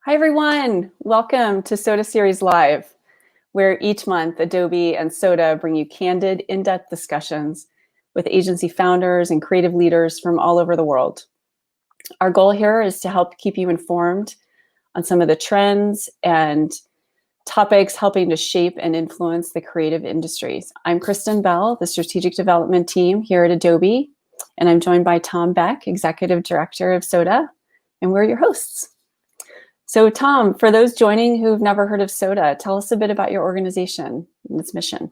Hi, everyone. Welcome to SoDA Series Live, where each month Adobe and SoDA bring you candid, in-depth discussions with agency founders and creative leaders from all over the world. Our goal here is to help keep you informed on some of the trends and topics helping to shape and influence the creative industries. I'm Kristen Bell, the Strategic Development Team here at Adobe, and I'm joined by Tom Beck, Executive Director of SoDA, and we're your hosts. So Tom, for those joining who've never heard of SoDA, tell us a bit about your organization and its mission.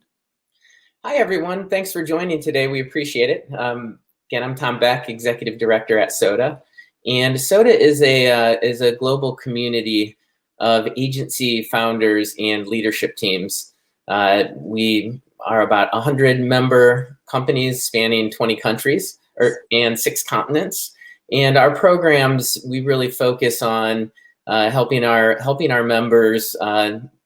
Hi, everyone. Thanks for joining today. We appreciate it. Again, I'm Tom Beck, Executive Director at SoDA. And SoDA is a global community of agency founders and leadership teams. We are about 100 member companies spanning 20 countries and 6 continents. And our programs, we really focus on helping our members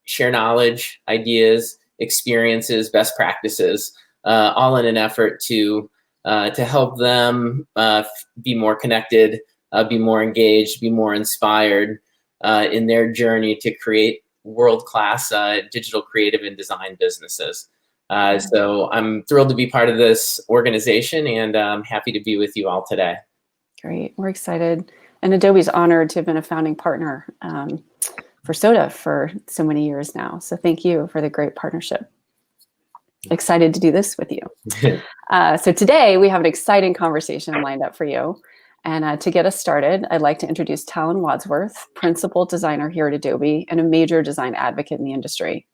share knowledge, ideas, experiences, best practices, all in an effort to help them be more connected, be more engaged, be more inspired in their journey to create world-class digital creative and design businesses. So I'm thrilled to be part of this organization, and I'm happy to be with you all today. Great, we're excited. And Adobe's honored to have been a founding partner for SoDA for so many years now. So thank you for the great partnership. Excited to do this with you. So today we have an exciting conversation lined up for you. And to get us started, I'd like to introduce Talon Wadsworth, Principal Designer here at Adobe and a major design advocate in the industry.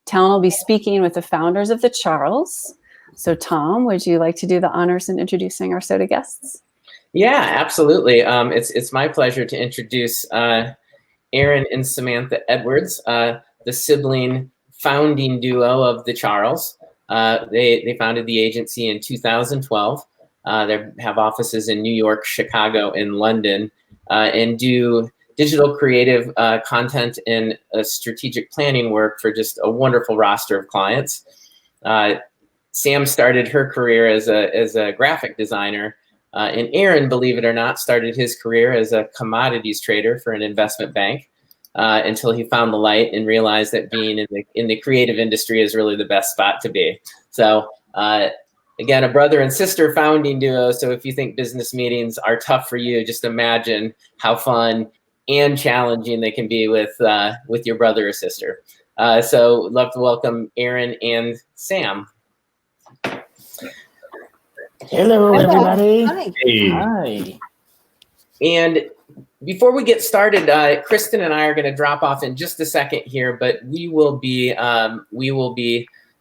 Talon will be speaking with the founders of the Charles. So Tom, would you like to do the honors in introducing our SoDA guests? Yeah, absolutely. It's my pleasure to introduce Aaron and Samantha Edwards, the sibling founding duo of the Charles. They founded the agency in 2012. They have offices in New York, Chicago, and London, and do digital creative content and strategic planning work for just a wonderful roster of clients. Sam started her career as a graphic designer. And Aaron, believe it or not, started his career as a commodities trader for an investment bank until he found the light and realized that being in the creative industry is really the best spot to be. So again, a brother and sister founding duo. So if you think business meetings are tough for you, just imagine how fun and challenging they can be with your brother or sister. So love to welcome Aaron and Sam. Hello, everybody. Hi. Hey. Hi. And before we get started, Kristen and I are going to drop off in just a second here, but we will be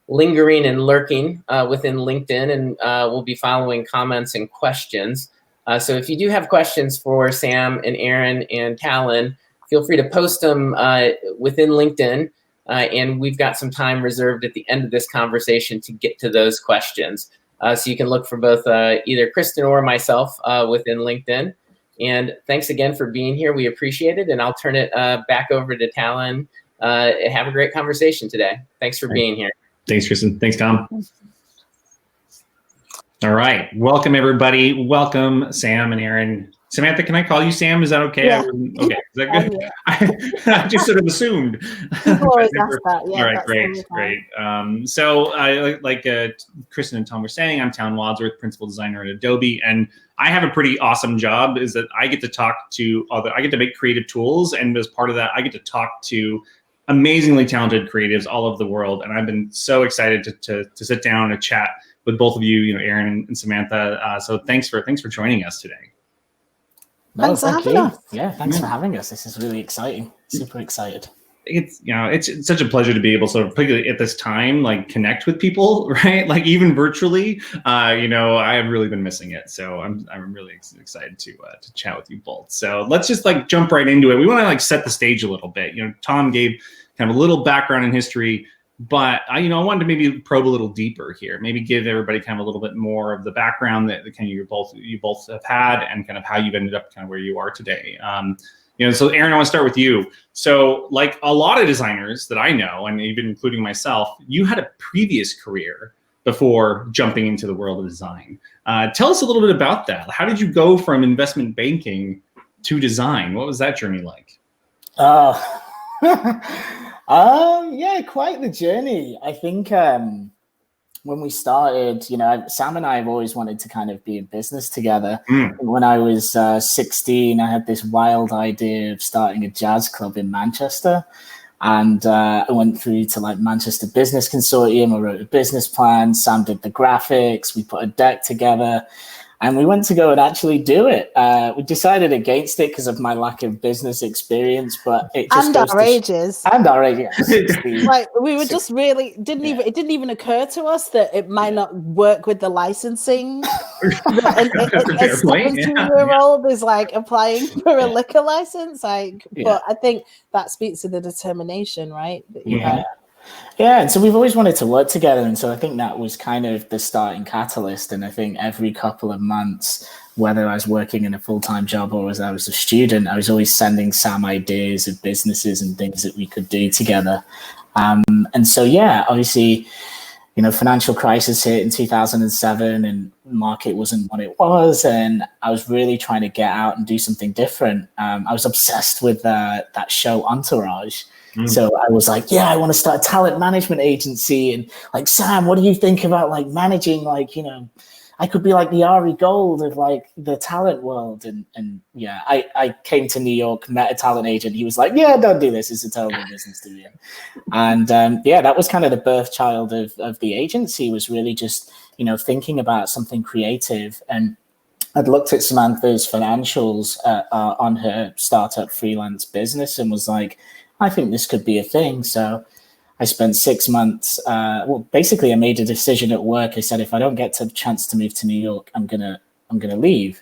lingering and lurking within LinkedIn, and we'll be following comments and questions. So if you do have questions for Sam and Aaron and Talon, feel free to post them within LinkedIn, and we've got some time reserved at the end of this conversation to get to those questions. So you can look for both either Kristen or myself within LinkedIn. And thanks again for being here. We appreciate it. And I'll turn it back over to Talon. Have a great conversation today. Thanks for being here. Thanks, Kristen. Thanks, Tom. All right. Welcome, everybody. Welcome, Sam and Aaron. Samantha, can I call you Sam? Is that okay? Yeah. Okay. Is that good? Yeah. I just sort of assumed. People always ask that. Yeah, all right, great. So like Kristen and Tom were saying, I'm Talon Wadsworth, Principal Designer at Adobe, and I have a pretty awesome job is that I get to talk to I get to make creative tools, and as part of that, I get to talk to amazingly talented creatives all over the world, and I've been so excited to sit down and chat with both of you, Aaron and Samantha. So thanks for joining us today. Thanks for having us. Yeah, thanks for having us. This is really exciting. Super excited. It's such a pleasure to be able to, particularly at this time, like connect with people, right? Like even virtually, I have really been missing it. So I'm really excited to chat with you both. So let's just like jump right into it. We want to like set the stage a little bit. Tom gave kind of a little background in history, but I wanted to maybe probe a little deeper here. Maybe give everybody kind of a little bit more of the background that kind of you both have had, and kind of how you've ended up kind of where you are today. So Aaron, I want to start with you. So like a lot of designers that I know, and even including myself, you had a previous career before jumping into the world of design. Tell us a little bit about that. How did you go from investment banking to design? What was that journey like? Oh, yeah, quite the journey. I think when we started, Sam and I have always wanted to kind of be in business together. When I was 16, I had this wild idea of starting a jazz club in Manchester. And I went through to like Manchester Business Consortium. I wrote a business plan. Sam did the graphics. We put a deck together. And we went to go and actually do it. We decided against it because of my lack of business experience, but it just And our ages. And our age, yeah. Like we were just really it didn't even occur to us that it might not work with the licensing. A 17-year-old is like applying for a liquor license. But I think that speaks to the determination, right? That you had. Yeah, and so we've always wanted to work together, and so I think that was kind of the starting catalyst. And I think every couple of months, whether I was working in a full-time job or as I was a student, I was always sending Sam ideas of businesses and things that we could do together. And so, yeah, obviously, financial crisis hit in 2007, and the market wasn't what it was, and I was really trying to get out and do something different. I was obsessed with that show Entourage. So I was like, I want to start a talent management agency. And like, Sam, what do you think about like managing, I could be like the Ari Gold of like the talent world. And I came to New York, met a talent agent. He was like, don't do this. It's a terrible business to be in. And that was kind of the birth child of the agency, was really just, thinking about something creative. And I'd looked at Samantha's financials on her startup freelance business and was like, I think this could be a thing. So I spent 6 months. Basically, I made a decision at work. I said, if I don't get a chance to move to New York, I'm gonna leave.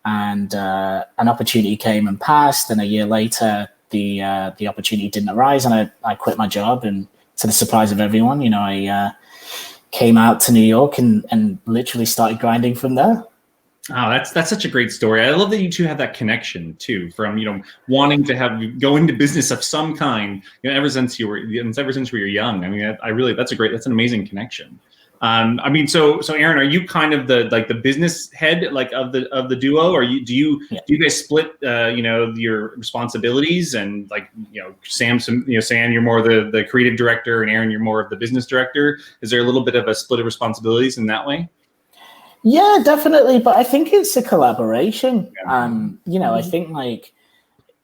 And an opportunity came and passed. And a year later, the opportunity didn't arise, and I quit my job. And to the surprise of everyone, I came out to New York and literally started grinding from there. Oh, that's such a great story. I love that you two have that connection too, from wanting to go into business of some kind, ever since we were young. I mean, that's an amazing connection. So Aaron, are you kind of the business head of the duo, or do you guys split your responsibilities, and Sam, you're more the creative director, and Aaron, you're more of the business director? Is there a little bit of a split of responsibilities in that way? Yeah, definitely. But I think it's a collaboration. I think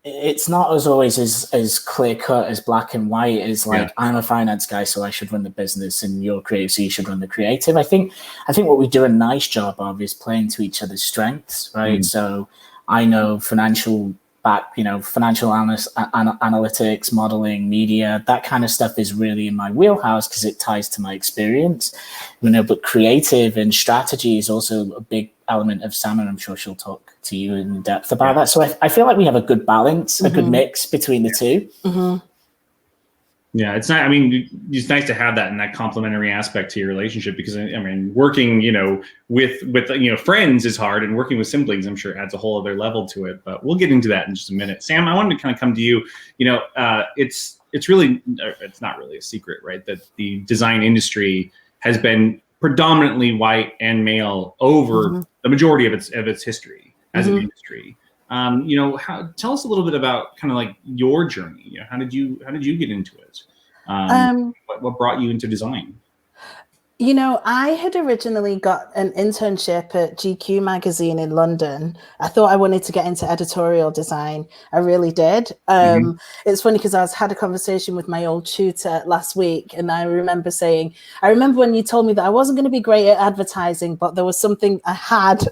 it's not always as clear cut as black and white as I'm a finance guy, so I should run the business, and you're creative, so you should run the creative. I think what we do a nice job of is playing to each other's strengths, right? So I know financial analytics, modeling, media, that kind of stuff is really in my wheelhouse because it ties to my experience. But creative and strategy is also a big element of Sam, and I'm sure she'll talk to you in depth about that. So I feel like we have a good balance, a good mix between the two. Mm-hmm. Yeah, it's not. I mean, it's nice to have that and that complementary aspect to your relationship, because working, with friends is hard, and working with siblings, I'm sure, adds a whole other level to it. But we'll get into that in just a minute. Sam, I wanted to kind of come to you. It's not really a secret, right, that the design industry has been predominantly white and male over the majority of its history as an industry. Tell us a little bit about kind of like your journey. How did you get into it? What brought you into design? I had originally got an internship at GQ magazine in London. I thought I wanted to get into editorial design. I really did. It's funny because I had a conversation with my old tutor last week, and I remember when you told me that I wasn't going to be great at advertising, but there was something I had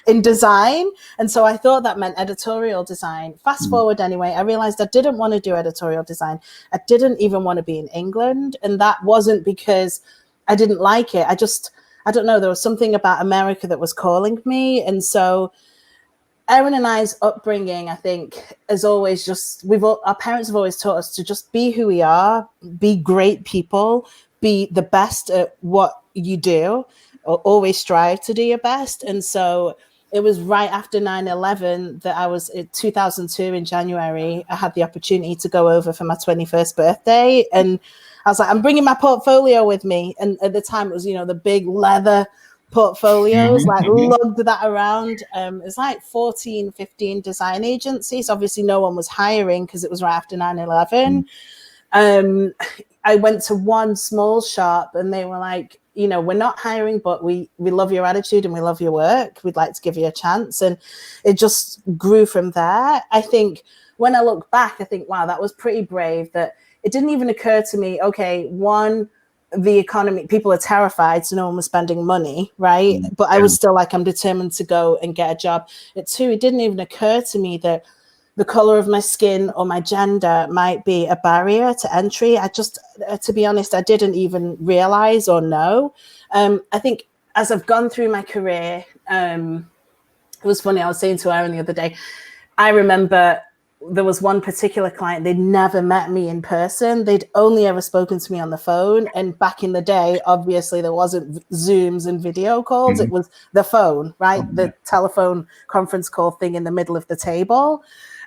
in design. And so I thought that meant editorial design. Fast forward anyway, I realized I didn't want to do editorial design. I didn't even want to be in England. And that wasn't because I didn't like it. I don't know. There was something about America that was calling me. And so Aaron and I's upbringing, I think, as always, our parents have always taught us to just be who we are, be great people, be the best at what you do, or always strive to do your best. And so it was right after 9/11 that I was in 2002 in January. I had the opportunity to go over for my 21st birthday, and I was like, I'm bringing my portfolio with me. And at the time it was, the big leather portfolios, like lugged that around. It's like 14, 15 design agencies. Obviously, no one was hiring because it was right after 9/11. I went to one small shop and they were like, you know, we're not hiring, but we love your attitude and we love your work. We'd like to give you a chance. And it just grew from there. I think when I look back, I think, wow, that was pretty brave. That it didn't even occur to me, okay, one, the economy, people are terrified, so no one was spending money, right? But I was still like, I'm determined to go and get a job. Two, it didn't even occur to me that the color of my skin or my gender might be a barrier to entry. I just, to be honest, I didn't even realize or know. I think as I've gone through my career, it was funny, I was saying to Aaron the other day, I remember there was one particular client, they'd never met me in person. They'd only ever spoken to me on the phone. And back in the day, obviously there wasn't Zooms and video calls. It was the phone, right? The telephone conference call thing in the middle of the table.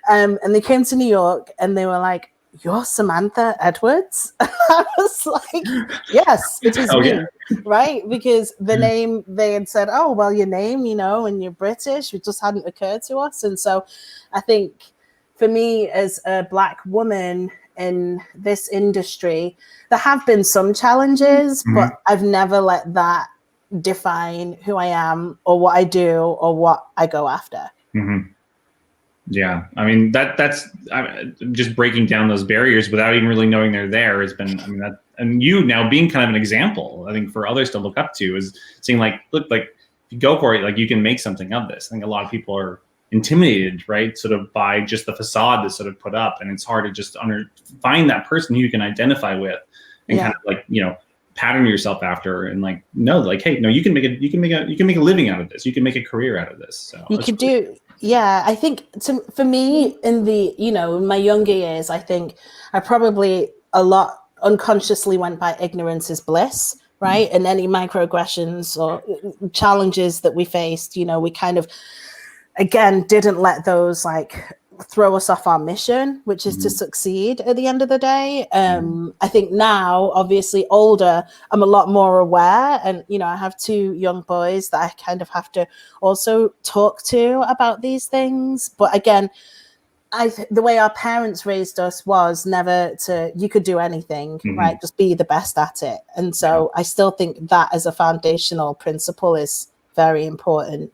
And they came to New York and they were like, "You're Samantha Edwards?" I was like, "Yes, it is me." Right? Because the name, they had said, "Oh, well, your name, you know, and you're British," it just hadn't occurred to us. And so I think for me as a Black woman in this industry, there have been some challenges, but I've never let that define who I am or what I do or what I go after. Yeah, I mean that's just breaking down those barriers without even really knowing they're there has been. I mean that, and you now being kind of an example, I think for others to look up to is seeing like, look, like if you go for it, like you can make something of this. I think a lot of people are intimidated, right, sort of by just the facade that's sort of put up, and it's hard to just find that person who you can identify with and kind of like, you know, pattern yourself after and like know like, hey, no, you can make a living out of this. You can make a career out of this. So you could do. Yeah, I think for me in the, you know, in my younger years, I think I probably a lot unconsciously went by ignorance is bliss, right? And any microaggressions or challenges that we faced, you know, we kind of, again, didn't let those like throw us off our mission, which is to succeed at the end of the day. I think now, obviously older, I'm a lot more aware, and you know, I have two young boys that I kind of have to also talk to about these things. But again, the way our parents raised us was never to, you could do anything, right? Just be the best at it. And so I still think that as a foundational principle is very important.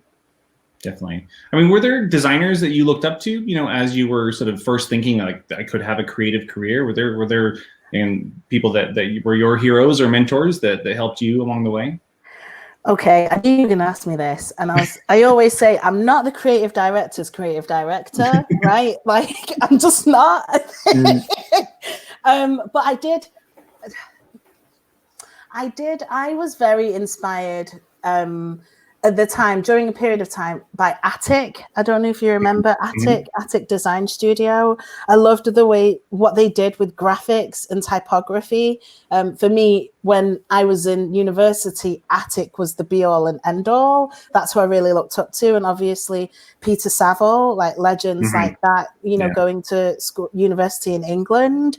Definitely. I mean, were there designers that you looked up to, you know, as you were sort of first thinking like I could have a creative career? Were there and people that were your heroes or mentors that helped you along the way? Okay, I knew you were going to ask me this, and I always say I'm not the creative director's creative director, right? Like I'm just not. But I was very inspired at the time, during a period of time, by Attic. I don't know if you remember Attic Design Studio. I loved what they did with graphics and typography. For me, when I was in university, Attic was the be all and end all. That's who I really looked up to. And obviously Peter Saville, like legends like that, you know, going to school, university in England.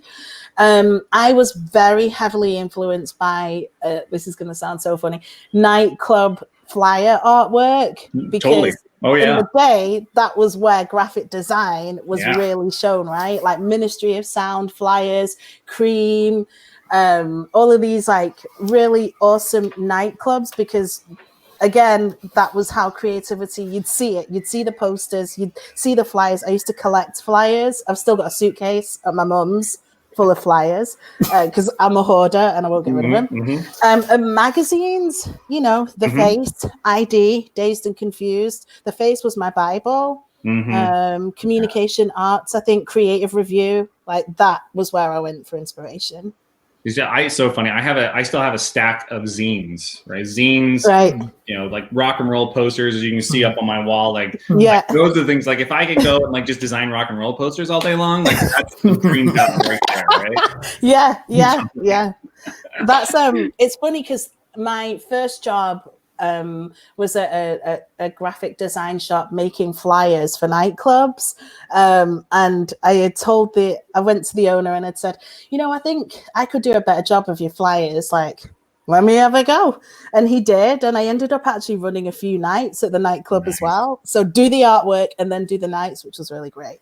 I was very heavily influenced by, this is going to sound so funny, nightclub flyer artwork, because in the day that was where graphic design was really shown, right? Like Ministry of Sound flyers, Cream, all of these like really awesome nightclubs, because again, that was how creativity, you'd see it, you'd see the posters, you'd see the flyers. I used to collect flyers. I've still got a suitcase at my mum's full of flyers because I'm a hoarder and I won't get rid of them. And magazines, you know, The Face, ID, Dazed and Confused. The Face was my Bible. Communication Arts, I think, Creative Review, like that was where I went for inspiration. It's so funny. I still have a stack of zines, right? Zines, right. You know, like rock and roll posters, as you can see up on my wall. Like, like those are the things. Like, if I could go and like just design rock and roll posters all day long, like that's the dream job right there, right? Yeah. That's it's funny because my first job was at a graphic design shop making flyers for nightclubs. And I went to the owner and had said, you know, I think I could do a better job of your flyers. Like, let me have a go. And he did. And I ended up actually running a few nights at the nightclub as well. So do the artwork and then do the nights, which was really great.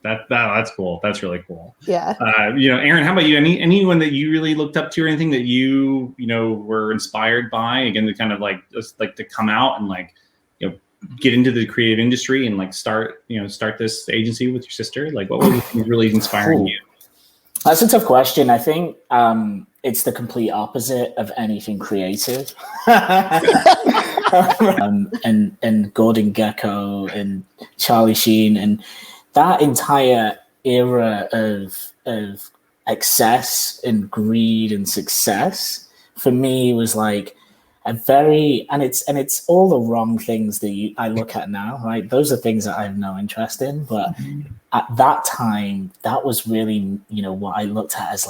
That's cool. That's really cool. Yeah. Aaron, how about you? Anyone that you really looked up to or anything that you were inspired by, again, to kind of just to come out and get into the creative industry and start this agency with your sister? What was really inspiring you? That's a tough question. I think it's the complete opposite of anything creative. And Gordon Gekko and Charlie Sheen and that entire era of excess and greed and success for me was it's all the wrong things that I look at now, right? Those are things that I have no interest in, but at that time, that was really, what I looked at as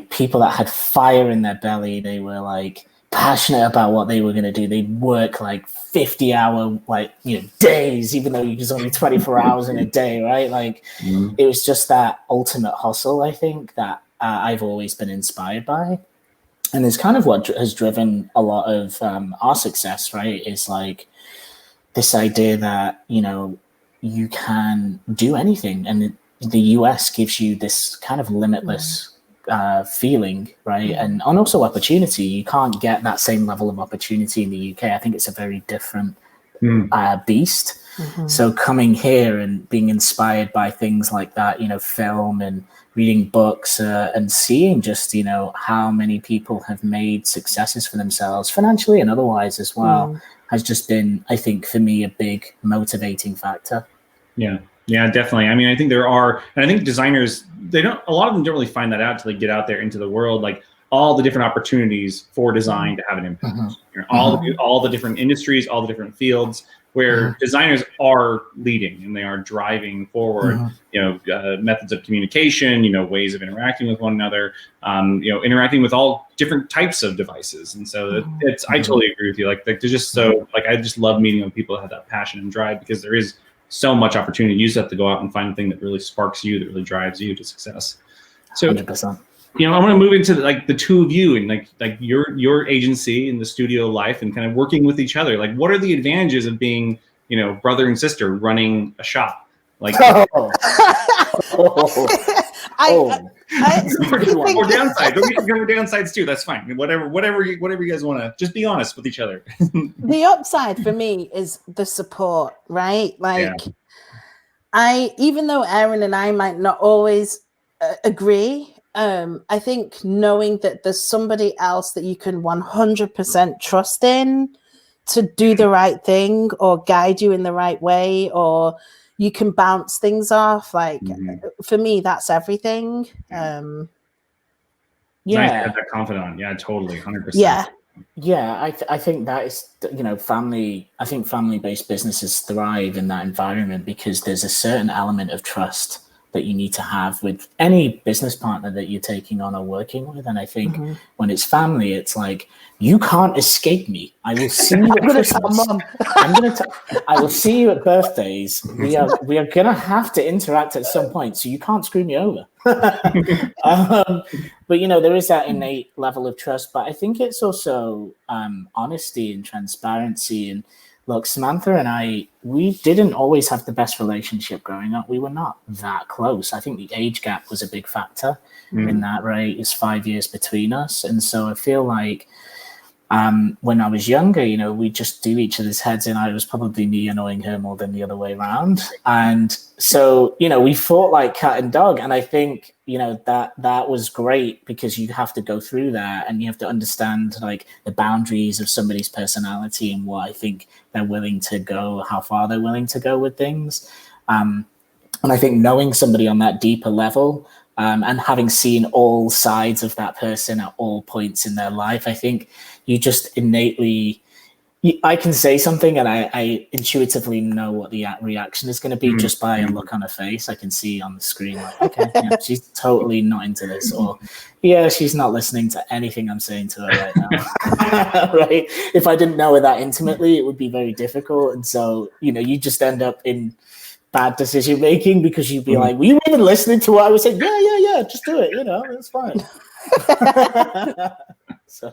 people that had fire in their belly. They were passionate about what they were going to do. They'd work 50-hour days, even though it was only 24 hours in a day, right? It was just that ultimate hustle, I think, that I've always been inspired by. And it's kind of what has driven a lot of our success, right? Is this idea that, you can do anything. And the US gives you this kind of limitless feeling, right? And also opportunity. You can't get that same level of opportunity in the UK. I think it's a very different beast. So coming here and being inspired by things like that, film and reading books and seeing just, how many people have made successes for themselves financially and otherwise as well, has just been, I think, for me, a big motivating factor. Yeah, definitely. I mean, I think there are, and I think designers, a lot of them don't really find that out until they get out there into the world, all the different opportunities for design to have an impact. All the different industries, all the different fields where designers are leading and they are driving forward, methods of communication, ways of interacting with one another, interacting with all different types of devices. And so I totally agree with you. They're just so I just love meeting with people that have that passion and drive, because there is so much opportunity. You just have to go out and find the thing that really sparks you, that really drives you to success. So 100%. I want to move into the two of you and your agency and the studio life and kind of working with each other. What are the advantages of being, brother and sister running a shop? Or downsides. We can cover downsides too. That's fine. Whatever you guys want to, just be honest with each other. The upside for me is the support, right? Even though Aaron and I might not always agree, I think knowing that there's somebody else that you can 100% trust in to do the right thing or guide you in the right way, or you can bounce things off. For me, that's everything. Nice to have that confidant. Yeah, totally. 100%. Yeah, I think that is, family. I think family-based businesses thrive in that environment because there's a certain element of trust that you need to have with any business partner that you're taking on or working with. And I think when it's family, it's you can't escape me. I will see you at Christmas. I will see you at birthdays. We are going to have to interact at some point, so you can't screw me over. But, there is that innate level of trust. But I think it's also honesty and transparency. And look, Samantha and I, we didn't always have the best relationship growing up. We were not that close. I think the age gap was a big factor in that, right? It's 5 years between us. And so I feel when I was younger, we just do each other's heads in. I was probably me annoying her more than the other way around. And so, we fought like cat and dog. And I think, that was great because you have to go through that and you have to understand the boundaries of somebody's personality and what I think they're willing to go, how far they're willing to go with things. And I think knowing somebody on that deeper level and having seen all sides of that person at all points in their life, I think you just innately, I can say something and I intuitively know what the reaction is going to be just by a look on her face. I can see on the screen, okay, yeah, she's totally not into this, or yeah, she's not listening to anything I'm saying to her right now. Right? If I didn't know her that intimately, it would be very difficult. And so, you just end up in bad decision making because you'd be like, were you even listening to what I was saying? Yeah, just do it. It's fine. So,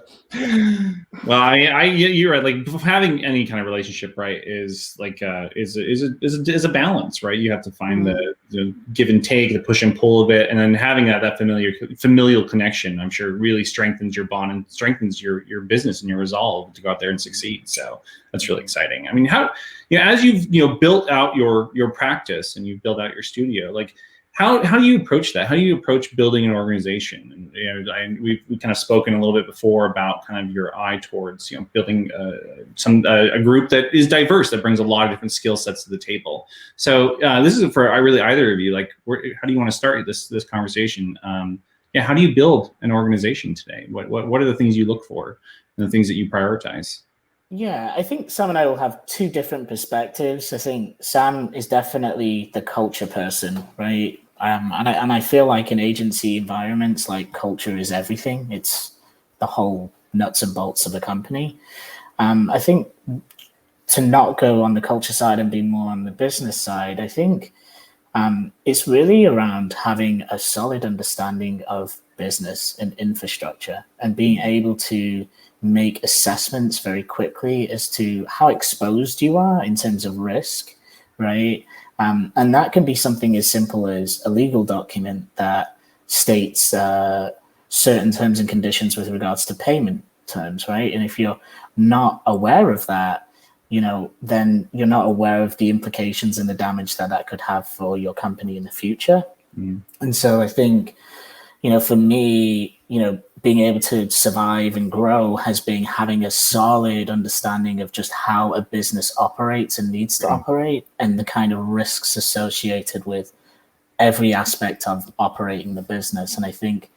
well, you're right. Like having any kind of relationship, right, is like is a balance, right? You have to find the give and take, the push and pull of it, and then having that familial connection, I'm sure, really strengthens your bond and strengthens your business and your resolve to go out there and succeed. So that's really exciting. I mean, how as you've built out your practice and you've built out your studio, like. How do you approach that? How do you approach building an organization? And we've kind of spoken a little bit before about kind of your eye towards building a group that is diverse, that brings a lot of different skill sets to the table. So this is for either of you. Like, how do you want to start this conversation? How do you build an organization today? What are the things you look for and the things that you prioritize? Yeah, I think Sam and I will have two different perspectives. I think Sam is definitely the culture person, right? And I feel like in agency environments, like culture is everything. It's the whole nuts and bolts of a company. I think to not go on the culture side and be more on the business side, I think it's really around having a solid understanding of business and infrastructure and being able to make assessments very quickly as to how exposed you are in terms of risk, right? And that can be something as simple as a legal document that states certain terms and conditions with regards to payment terms, right? And if you're not aware of that, then you're not aware of the implications and the damage that could have for your company in the future. And so I think, for me, being able to survive and grow has been having a solid understanding of just how a business operates and needs to operate and the kind of risks associated with every aspect of operating the business. And I think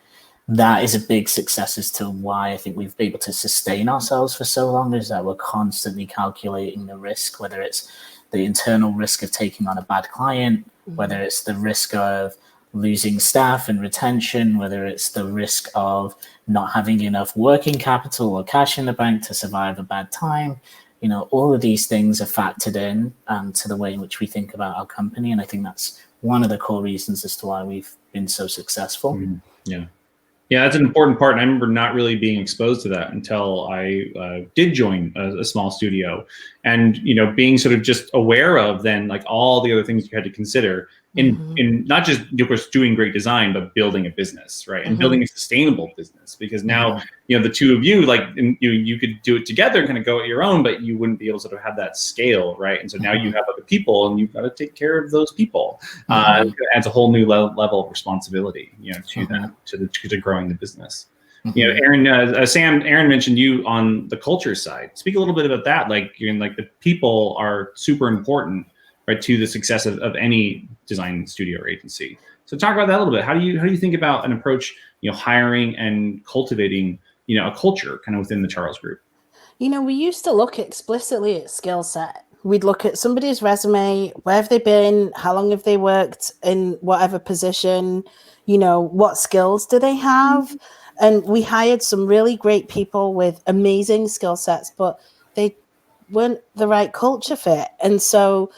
that is a big success as to why I think we've been able to sustain ourselves for so long, is that we're constantly calculating the risk, whether it's the internal risk of taking on a bad client, whether it's the risk of losing staff and retention, whether it's the risk of not having enough working capital or cash in the bank to survive a bad time. All of these things are factored in to the way in which we think about our company. And I think that's one of the core reasons as to why we've been so successful. Yeah, that's an important part. And I remember not really being exposed to that until I did join a small studio, and being sort of just aware of then like all the other things you had to consider in not just of course doing great design, but building a business, right? And building a sustainable business, because now the two of you, like you could do it together and kind of go at your own, but you wouldn't be able to sort of have that scale, right? And so now you have other people, and you've got to take care of those people. It adds a whole new level of responsibility, to that, to growing the business. Aaron, Aaron mentioned you on the culture side. Speak a little bit about that. Like, the people are super important, right, to the success of any design studio or agency. So talk about that a little bit. How do you think about an approach, hiring and cultivating, a culture kind of within the Charles Group? We used to look explicitly at skill set. We'd look at somebody's resume, where have they been, how long have they worked in whatever position, what skills do they have? And we hired some really great people with amazing skill sets, but they weren't the right culture fit. And so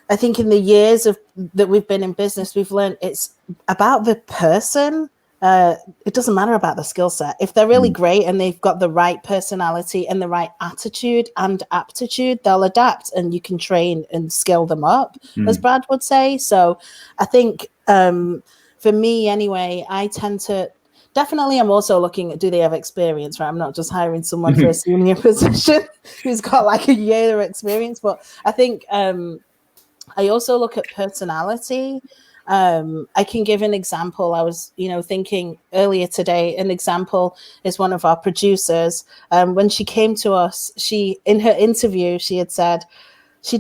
I think in the years that we've been in business, we've learned it's about the person. It doesn't matter about the skill set. If they're really great and they've got the right personality and the right attitude and aptitude, they'll adapt, and you can train and skill them up, as Brad would say. So I think for me anyway, I tend to definitely, I'm also looking at, do they have experience, right? I'm not just hiring someone for a senior position who's got like a year of experience, but I think I also look at personality. I can give an example. I was, thinking earlier today, an example is one of our producers. When she came to us, in her interview, she had said she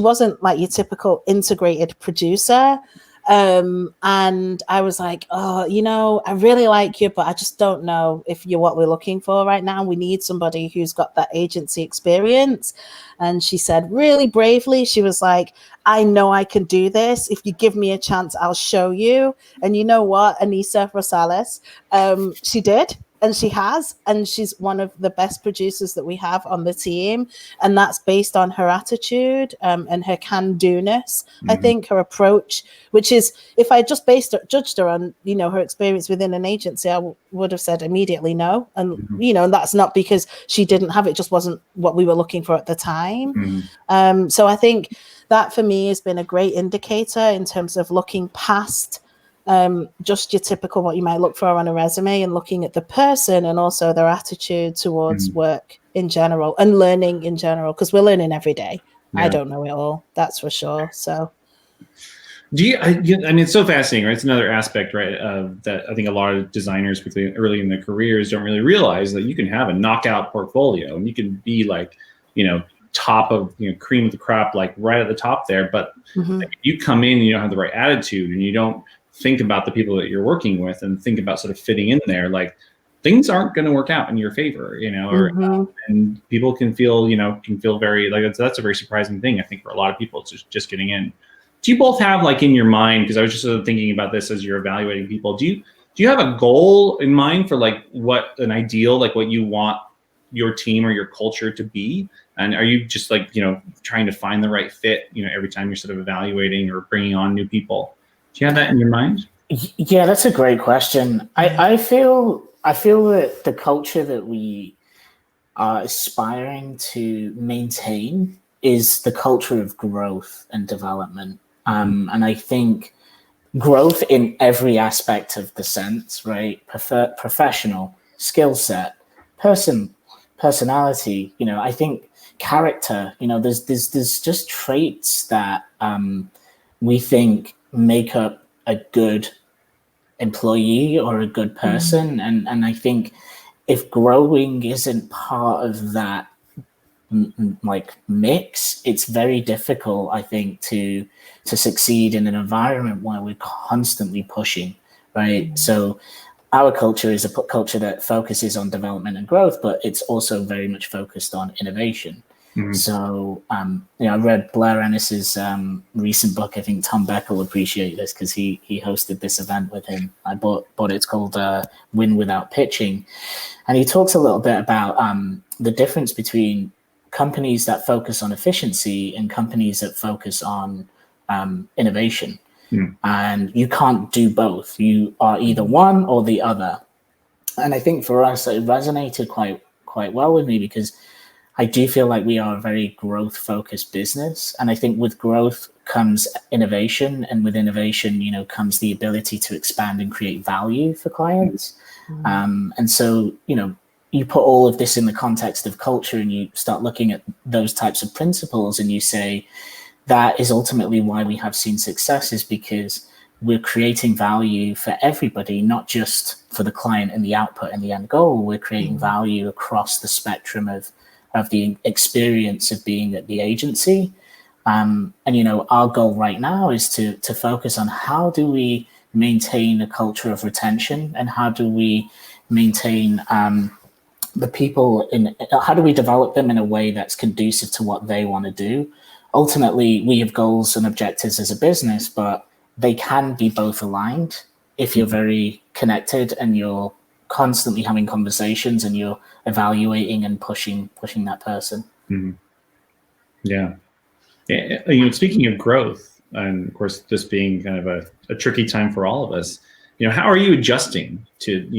wasn't like your typical integrated producer. And I was like, I really like you, but I just don't know if you're what we're looking for right now. We need somebody who's got that agency experience. And she said really bravely, she was like, I know I can do this. If you give me a chance, I'll show you. And you know what, Anissa Rosales, she did. And she has, and she's one of the best producers that we have on the team. And that's based on her attitude and her can-do-ness. I think her approach, which is, if I just judged her on, her experience within an agency, I would have said immediately no. And, and that's not because she didn't have it, just wasn't what we were looking for at the time. So I think that for me has been a great indicator in terms of looking past just your typical what you might look for on a resume and looking at the person and also their attitude towards work in general and learning in general, because we're learning every day. I don't know it all, that's for sure. So I mean, it's so fascinating, right? It's another aspect, right, that I think a lot of designers, particularly early in their careers, don't really realize that you can have a knockout portfolio and you can be like, top of, cream of the crop, like right at the top there. But like, you come in and you don't have the right attitude and you don't think about the people that you're working with and think about sort of fitting in there, like things aren't going to work out in your favor, and people can feel very like that's a very surprising thing, I think, for a lot of people just getting in. Do you both have, like, in your mind, because I was just sort of thinking about this as you're evaluating people, do you have a goal in mind for like what an ideal, like what you want your team or your culture to be? And are you just like, trying to find the right fit, every time you're sort of evaluating or bringing on new people? Do you have that in your mind? Yeah, that's a great question. I feel that the culture that we are aspiring to maintain is the culture of growth and development. And I think growth in every aspect of the sense, right? Professional, skill set, personality, I think character, there's just traits that we think make up a good employee or a good person. And I think if growing isn't part of that like mix, it's very difficult, I think, to succeed in an environment where we're constantly pushing, right? So our culture is a culture that focuses on development and growth, but it's also very much focused on innovation. So, I read Blair Ennis's recent book. I think Tom Beck will appreciate this because he hosted this event with him. I bought it's called Win Without Pitching. And he talks a little bit about the difference between companies that focus on efficiency and companies that focus on innovation. And you can't do both. You are either one or the other. And I think for us, it resonated quite well with me because I do feel like we are a very growth-focused business. And I think with growth comes innovation. And with innovation, comes the ability to expand and create value for clients. And so, you put all of this in the context of culture and you start looking at those types of principles and you say, that is ultimately why we have seen success, is because we're creating value for everybody, not just for the client and the output and the end goal. We're creating value across the spectrum of the experience of being at the agency. And, our goal right now is to focus on how do we maintain a culture of retention and how do we maintain the people how do we develop them in a way that's conducive to what they want to do? Ultimately, we have goals and objectives as a business, but they can be both aligned if you're very connected and you're constantly having conversations and you're evaluating and pushing that person. Yeah. Speaking of growth, and of course, this being kind of a tricky time for all of us, how are you adjusting to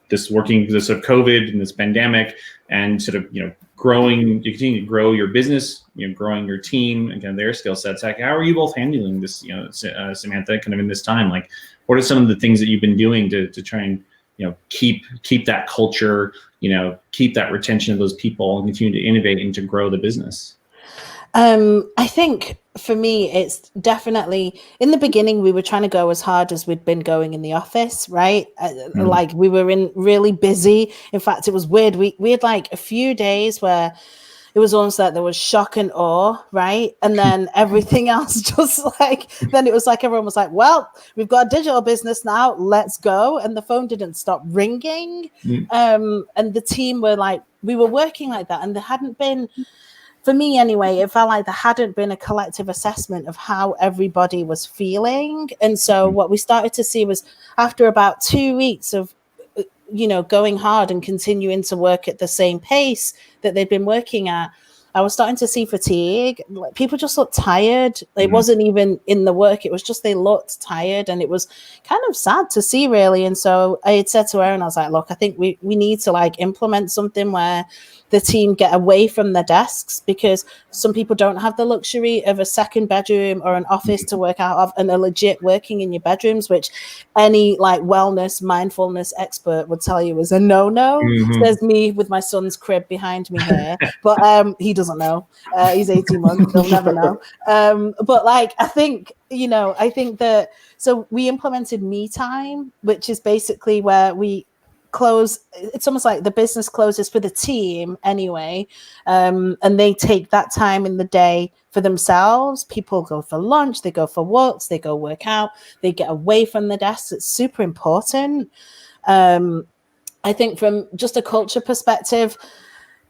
this sort of COVID and this pandemic and sort of, you continue to grow your business, growing your team and kind of their skill sets. How are you both handling this, Samantha, kind of in this time? Like, what are some of the things that you've been doing to try and, keep that culture, keep that retention of those people and continue to innovate and to grow the business? I think for me, it's definitely in the beginning, we were trying to go as hard as we'd been going in the office, right? Like we were really busy. In fact, it was weird. We had like a few days where it was almost like there was shock and awe, right? And then everything else then it was like everyone was like, well, we've got a digital business now, let's go. And the phone didn't stop ringing. And the team were like, we were working like that. And there hadn't been, for me anyway, it felt like there hadn't been a collective assessment of how everybody was feeling. And so what we started to see was after about 2 weeks of going hard and continuing to work at the same pace that they've been working at, I was starting to see fatigue. Like, people just looked tired. It wasn't even in the work. It was just they looked tired, and it was kind of sad to see, really. And so I had said to Aaron, I was like, look, I think we need to like implement something where the team get away from their desks, because some people don't have the luxury of a second bedroom or an office to work out of, and are legit working in your bedrooms, which any like wellness, mindfulness expert would tell you is a no-no. There's me with my son's crib behind me here, but he doesn't know. He's 18 months, he'll never know. But like, I think that, so we implemented me time, which is basically where we close. It's almost like the business closes for the team anyway, and they take that time in the day for themselves. People go for lunch, they go for walks, they go work out, they get away from the desks. It's super important. I think from just a culture perspective,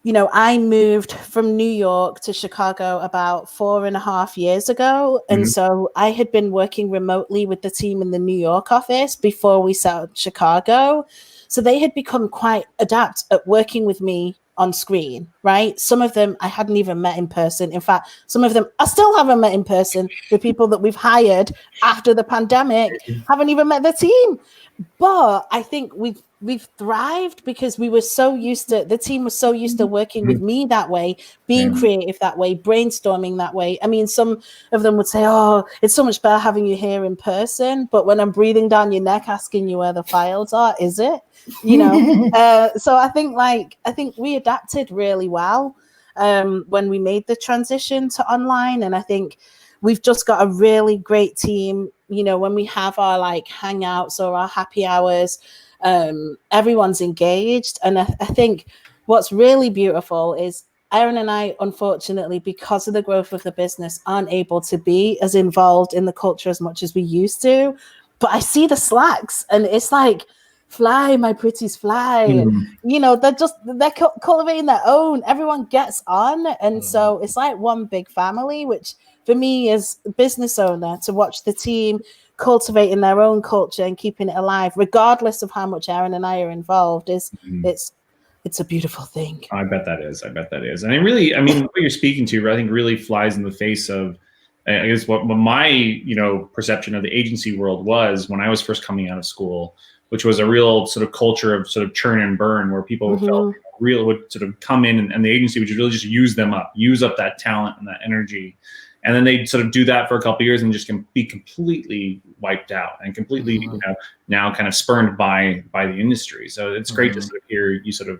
I moved from New York to Chicago about 4.5 years ago. And so I had been working remotely with the team in the New York office before we set up Chicago. So they had become quite adept at working with me on screen, right? Some of them I hadn't even met in person. In fact, some of them I still haven't met in person. The people that we've hired after the pandemic haven't even met the team. But I think we've thrived because we were so used to, the team was so used to working with me that way, being creative that way, brainstorming that way. I mean, some of them would say, oh, it's so much better having you here in person. But when I'm breathing down your neck, asking you where the files are, is it? So I think we adapted really well when we made the transition to online. And I think we've just got a really great team. When we have our like hangouts or our happy hours, everyone's engaged. And I think what's really beautiful is Aaron and I, unfortunately, because of the growth of the business, aren't able to be as involved in the culture as much as we used to. But I see the Slacks, and it's like, fly, my pretties, fly. They're cultivating their own. Everyone gets on. And so it's like one big family, which for me as a business owner, to watch the team cultivating their own culture and keeping it alive, regardless of how much Aaron and I are involved, it's a beautiful thing. I bet that is. And what you're speaking to, I think, really flies in the face of, I guess, what my, perception of the agency world was when I was first coming out of school, which was a real sort of culture of sort of churn and burn, where people felt would sort of come in and the agency would really just use up that talent and that energy. And then they'd sort of do that for a couple of years and just be completely wiped out and completely, now kind of spurned by the industry. So it's great to sort of hear you sort of,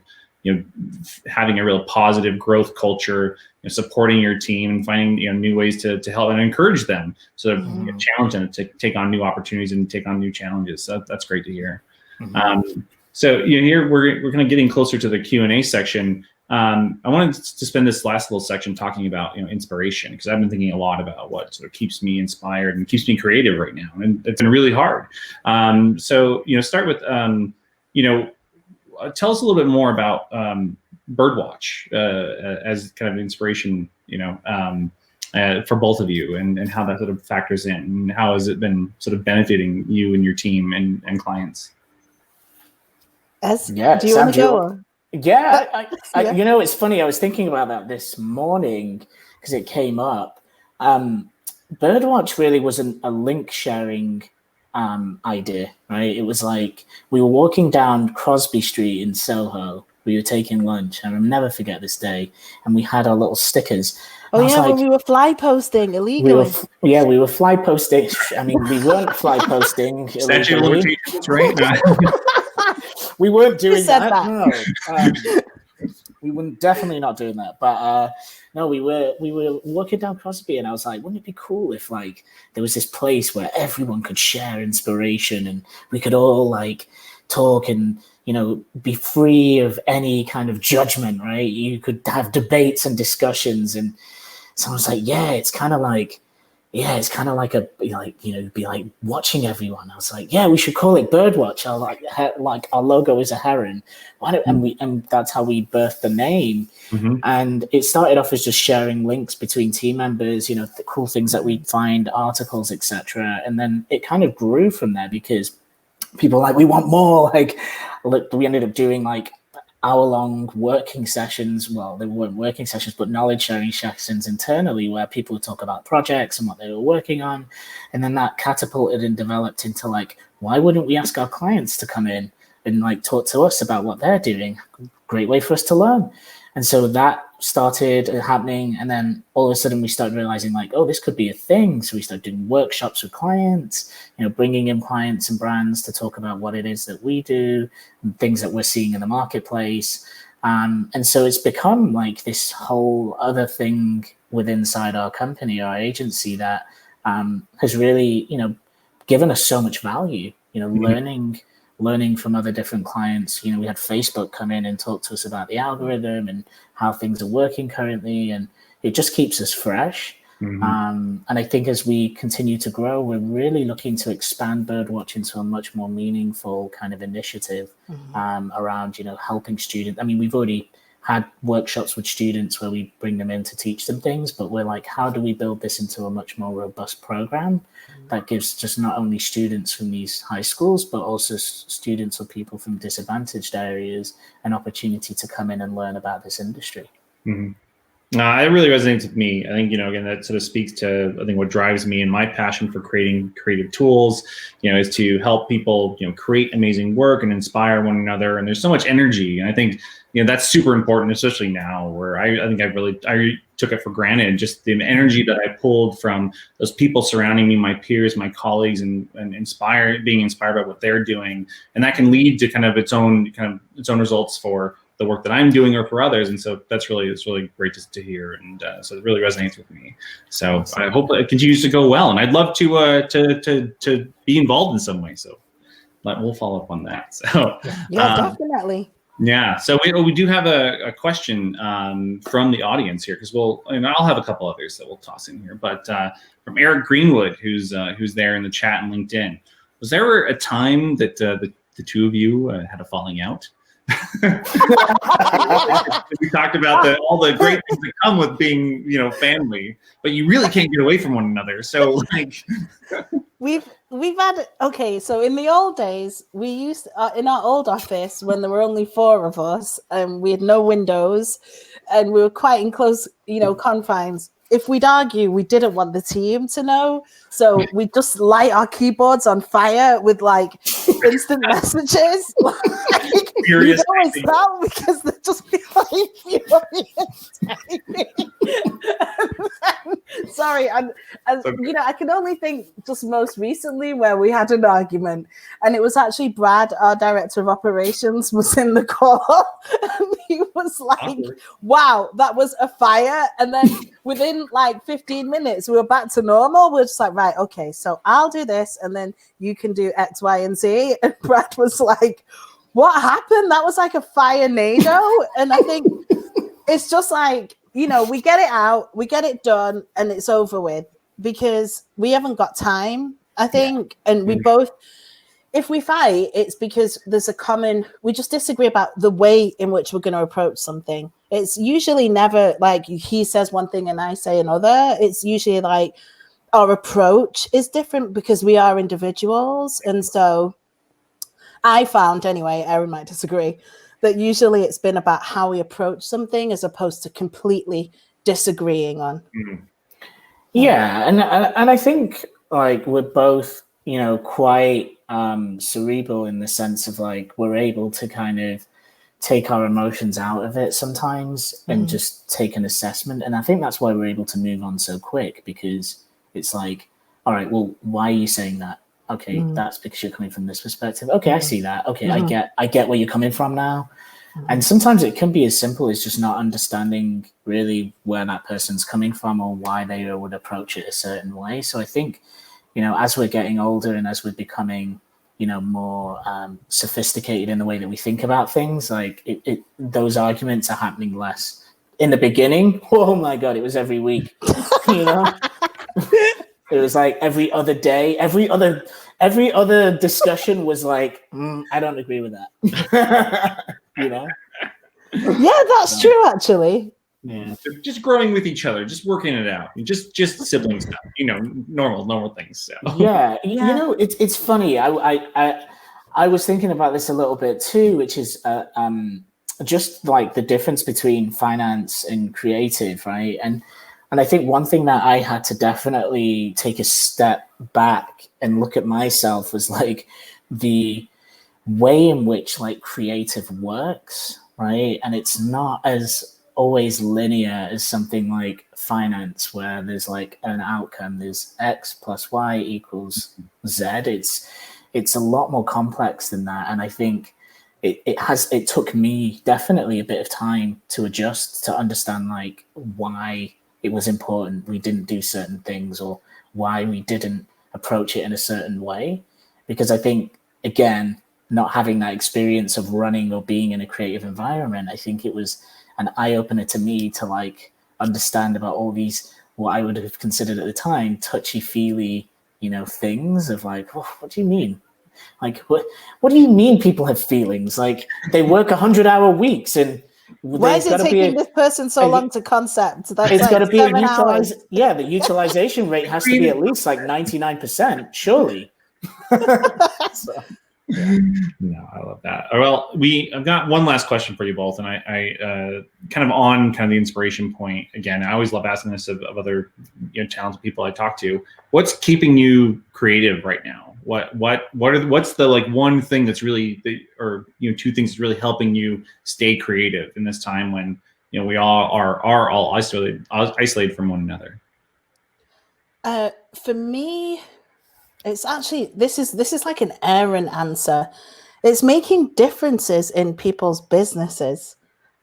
having a real positive growth culture, supporting your team and finding new ways to help and encourage them, sort of challenge them to take on new opportunities and take on new challenges. So that's great to hear. So here we're kind of getting closer to the Q&A section. I wanted to spend this last little section talking about inspiration, because I've been thinking a lot about what sort of keeps me inspired and keeps me creative right now, and it's been really hard. So start with tell us a little bit more about Birdwatch as kind of inspiration, for both of you, and how that sort of factors in, and how has it been sort of benefiting you and your team and clients? Do you want to go? Yeah, it's funny. I was thinking about that this morning because it came up. Birdwatch really wasn't a link sharing idea, right? It was like we were walking down Crosby Street in Soho. We were taking lunch, and I'll never forget this day. And we had our little stickers. Oh yeah, when we were fly posting illegally. We were fly posting. I mean, we weren't fly posting illegally. Right? We weren't doing that. No. We were definitely not doing that. But no, we were walking down Crosby, and I was like, wouldn't it be cool if like there was this place where everyone could share inspiration and we could all like talk and be free of any kind of judgment, right? You could have debates and discussions. And so I was like, it's kind of like be like watching everyone. I was like, we should call it Birdwatch. Like our logo is a heron. And that's how we birthed the name. And it started off as just sharing links between team members, the cool things that we'd find, articles, etc. And then it kind of grew from there because people were like, we want more. Like we ended up doing like hour-long working sessions. Well, they weren't working sessions, but knowledge-sharing sessions internally where people would talk about projects and what they were working on. And then that catapulted and developed into like, why wouldn't we ask our clients to come in and like talk to us about what they're doing? Great way for us to learn. And so that started happening. And then all of a sudden we started realizing like, oh, this could be a thing. So we started doing workshops with clients, bringing in clients and brands to talk about what it is that we do and things that we're seeing in the marketplace. And so it's become like this whole other thing inside our company, our agency that has really, given us so much value, learning from other different clients. We had Facebook come in and talk to us about the algorithm and how things are working currently, and it just keeps us fresh. And I think as we continue to grow, we're really looking to expand Birdwatch into a much more meaningful kind of initiative around, helping students. I mean, we've already had workshops with students where we bring them in to teach them things, but we're like, how do we build this into a much more robust program that gives just not only students from these high schools, but also students or people from disadvantaged areas an opportunity to come in and learn about this industry. It really resonates with me. I think, again, that sort of speaks to, I think, what drives me and my passion for creating creative tools, is to help people, create amazing work and inspire one another. And there's so much energy. And I think, that's super important, especially now where I think I took it for granted, just the energy that I pulled from those people surrounding me, my peers, my colleagues, and being inspired by what they're doing. And that can lead to kind of its own results for the work that I'm doing or for others. And so it's really great to hear. And so it really resonates with me. So I hope it continues to go well. And I'd love to be involved in some way. So we'll follow up on that. So yeah, definitely. Yeah. So we do have a question from the audience here, because I'll have a couple others that we'll toss in here, but from Eric Greenwood, who's there in the chat and LinkedIn. Was there a time that the two of you had a falling out? We talked about all the great things that come with being, family, but you really can't get away from one another. So we've had, so in the old days, we used in our old office when there were only 4 of us and we had no windows and we were quite in close, confines. If we'd argue, we didn't want the team to know. So we'd just light our keyboards on fire with like instant messages. Furious always stop because they'd just be like furious typing. Sorry, and I can only think just most recently where we had an argument, and it was actually Brad, our director of operations, was in the call, and he was like, "Wow, that was a fire!" And then within like 15 minutes, we were back to normal. We're just like, right, okay, so I'll do this, and then you can do X, Y, and Z. And Brad was like, what happened? That was like a fire-nado. And I think it's just like, we get it out, we get it done, and it's over with because we haven't got time, I think. Yeah. And we both, if we fight, it's because there's we just disagree about the way in which we're going to approach something. It's usually never like he says one thing and I say another. It's usually like our approach is different because we are individuals. And so I found, anyway, Aaron might disagree, that usually it's been about how we approach something as opposed to completely disagreeing on. Yeah, and I think like we're both, quite cerebral in the sense of like we're able to kind of take our emotions out of it sometimes and just take an assessment. And I think that's why we're able to move on so quick, because it's like, all right, well, why are you saying that? Okay, that's because you're coming from this perspective. Okay, I see that. Okay, I get where you're coming from now. And sometimes it can be as simple as just not understanding really where that person's coming from or why they would approach it a certain way. So I think, as we're getting older and as we're becoming, more sophisticated in the way that we think about things, like those arguments are happening less. In the beginning, oh my God, it was every week, It was like every other day, every other discussion was like, I don't agree with that. Yeah, that's true, actually. Yeah, just growing with each other, just working it out, just sibling stuff, normal things. So. Yeah, it's funny. I was thinking about this a little bit too, which is just like the difference between finance and creative, right? And I think one thing that I had to definitely take a step back and look at myself was like the way in which like creative works, right? And it's not as always linear as something like finance, where there's like an outcome, there's X plus Y equals Z. It's a lot more complex than that. And I think it took me definitely a bit of time to adjust, to understand like why it was important we didn't do certain things, or why we didn't approach it in a certain way. Because I think, again, not having that experience of running or being in a creative environment, I think it was an eye-opener to me to like understand about all these, what I would have considered at the time, touchy-feely, things of like, oh, what do you mean? Like, what do you mean people have feelings? Like, they work 100-hour weeks, and why is it taking this person so long to concept? That's it's like got to be the utilization rate has to be at least like 99%, surely. So. No, I love that. Well, I've got one last question for you both, and I kind of the inspiration point again. I always love asking this of other talented people I talk to. What's keeping you creative right now? What's the like one thing that's really two things that's really helping you stay creative in this time when we all are all isolated from one another? For me, it's actually this is like an Aaron answer. It's making differences in people's businesses.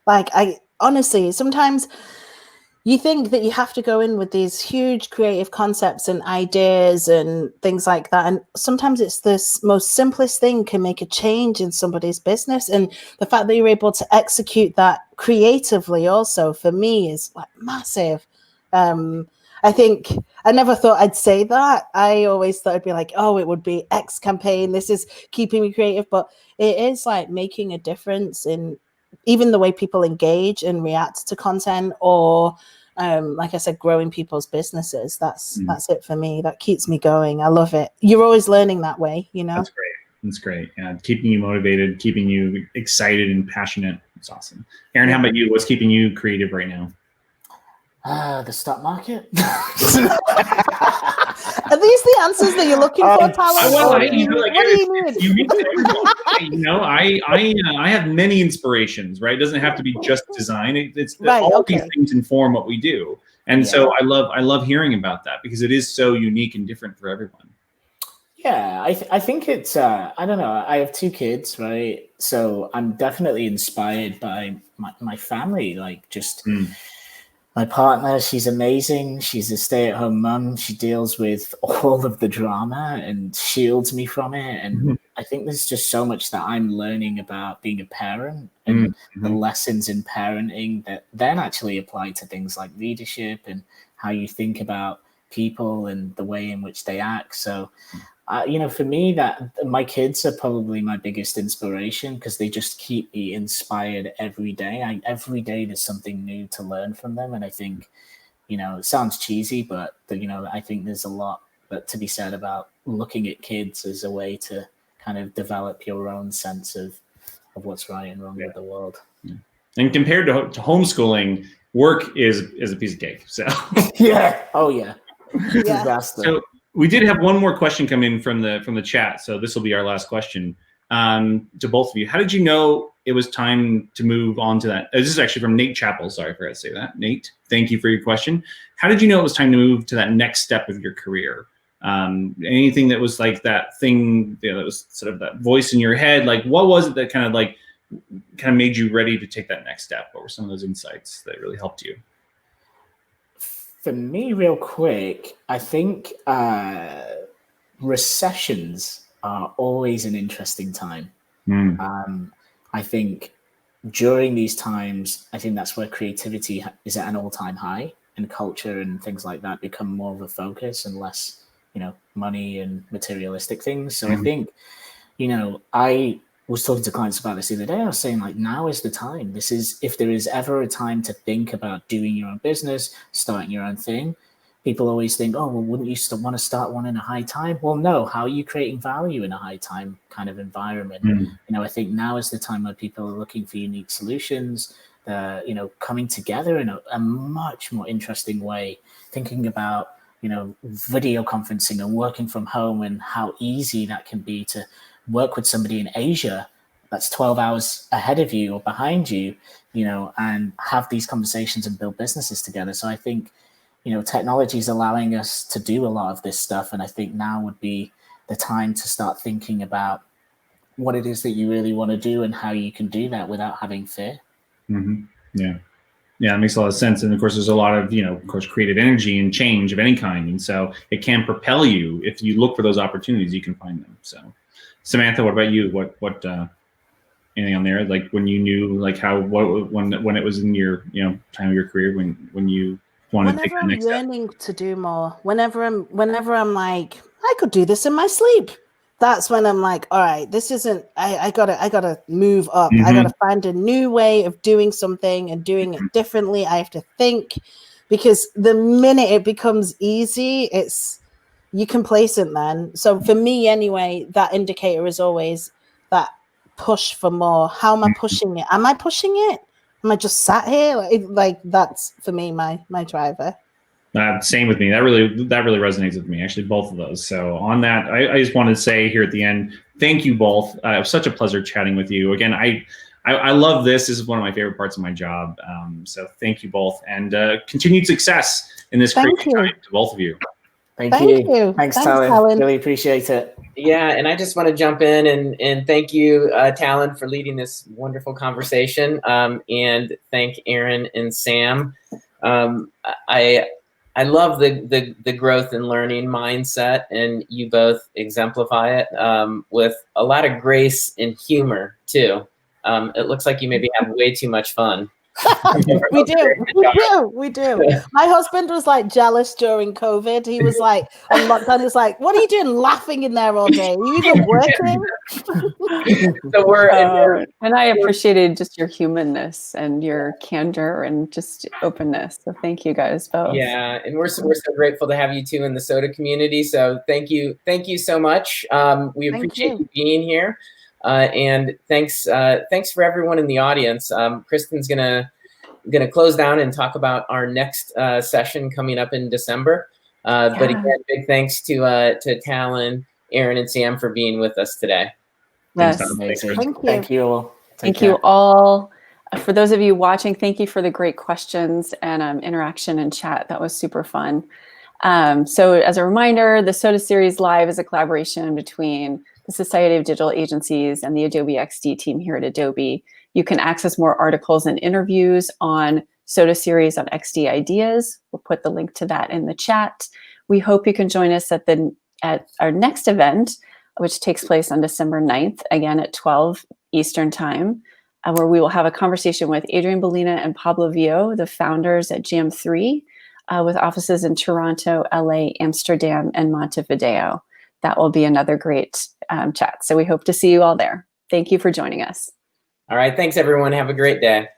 Like, I honestly, sometimes you think that you have to go in with these huge creative concepts and ideas and things like that. And sometimes it's this most simplest thing can make a change in somebody's business. And the fact that you're able to execute that creatively also, for me, is like massive. I think I never thought I'd say that. I always thought it'd be like, oh, it would be X campaign. This is keeping me creative. But it is like making a difference in even the way people engage and react to content, or like I said, growing people's businesses. That's it for me. That keeps me going. I love it. You're always learning that way, That's great. That's great. Yeah, keeping you motivated, keeping you excited and passionate. It's awesome. Aaron, how about you? What's keeping you creative right now? The stock market. Are these the answers that you're looking for, Talon? Well, what do you need? I have many inspirations, right? It doesn't have to be just design. It's right, all these things inform what we do, and so I love hearing about that because it is so unique and different for everyone. Yeah, I think it's I don't know. I have 2 kids, right? So I'm definitely inspired by my family, like just. My partner, she's amazing. She's a stay-at-home mom. She deals with all of the drama and shields me from it. And I think there's just so much that I'm learning about being a parent and the lessons in parenting that then actually apply to things like leadership and how you think about people and the way in which they act. So, for me, that my kids are probably my biggest inspiration because they just keep me inspired every day. Every day there's something new to learn from them. And I think, it sounds cheesy, but, I think there's a lot to be said about looking at kids as a way to kind of develop your own sense of what's right and wrong with the world. Yeah. And compared to homeschooling, work is a piece of cake. So yeah. Oh, yeah. Disaster. So, we did have one more question come in from the chat, so this will be our last question to both of you. How did you know it was time to move on to that? This is actually from Nate Chappell. Sorry, I forgot to say that. Nate, thank you for your question. How did you know it was time to move to that next step of your career? Anything that was like that thing that was sort of that voice in your head? Like, what was it that kind of made you ready to take that next step? What were some of those insights that really helped you? For me, real quick, I think recessions are always an interesting time. I think during these times, I think that's where creativity is at an all-time high, and culture and things like that become more of a focus and less, money and materialistic things. So I think, I was talking to clients about this the other day. I was saying, like, now is the time. This is, if there is ever a time to think about doing your own business, starting your own thing, people always think, oh, well, wouldn't you still want to start one in a high time? Well, no. How are you creating value in a high time kind of environment? I think now is the time where people are looking for unique solutions, coming together in a much more interesting way, thinking about, video conferencing and working from home and how easy that can be to work with somebody in Asia that's 12 hours ahead of you or behind you, and have these conversations and build businesses together. So I think, technology is allowing us to do a lot of this stuff. And I think now would be the time to start thinking about what it is that you really want to do and how you can do that without having fear. Yeah. Yeah, it makes a lot of sense. And of course, there's a lot of, of course, creative energy and change of any kind. And so it can propel you. If you look for those opportunities, you can find them. So Samantha, what about you? What anything on there? Like when you knew, like when it was in your, time of your career, when you wanted to take the next step? Whenever I'm yearning to do more, whenever I'm like, I could do this in my sleep. That's when I'm like, all right, this isn't, I gotta move up. I gotta find a new way of doing something and doing it differently. I have to think, because the minute it becomes easy, you're complacent then. So for me anyway, that indicator is always that push for more. How am I pushing it? Am I pushing it? Am I just sat here? Like that's for me, my driver. Same with me. That really resonates with me. Actually, both of those. So on that, I just wanted to say here at the end, thank you both. It was such a pleasure chatting with you. Again, I love this. This is one of my favorite parts of my job. So thank you both, and continued success in this crazy time to both of you. Thank you. Thanks, Talon. Really appreciate it. Yeah, and I just want to jump in and thank you, Talon, for leading this wonderful conversation, and thank Aaron and Sam. I love the growth and learning mindset, and you both exemplify it with a lot of grace and humor too. It looks like you maybe have way too much fun. We do. My husband was like jealous during COVID. He was like on lockdown. He was like, "What are you doing, laughing in there all day? Are you even working?" So and I appreciated just your humanness and your candor and just openness. So thank you guys both. Yeah, and we're so grateful to have you two in the SoDA community. So thank you so much. We appreciate you being here. And thanks for everyone in the audience. Kristen's gonna close down and talk about our next session coming up in December. But again, big thanks to Talon, Aaron, and Sam for being with us today. Yes, thank you all. Thank you all. For those of you watching, thank you for the great questions and interaction in chat. That was super fun. So as a reminder, the SoDA Series Live is a collaboration between the Society of Digital Agencies and the Adobe XD team here at Adobe. You can access more articles and interviews on SoDA Series on XD Ideas. We'll put the link to that in the chat. We hope you can join us at our next event, which takes place on December 9th, again at 12 Eastern Time, where we will have a conversation with Adrian Bellina and Pablo Vio, the founders at Jam3, with offices in Toronto, LA, Amsterdam, and Montevideo. That will be another great chat. So we hope to see you all there. Thank you for joining us. All right. Thanks, everyone. Have a great day.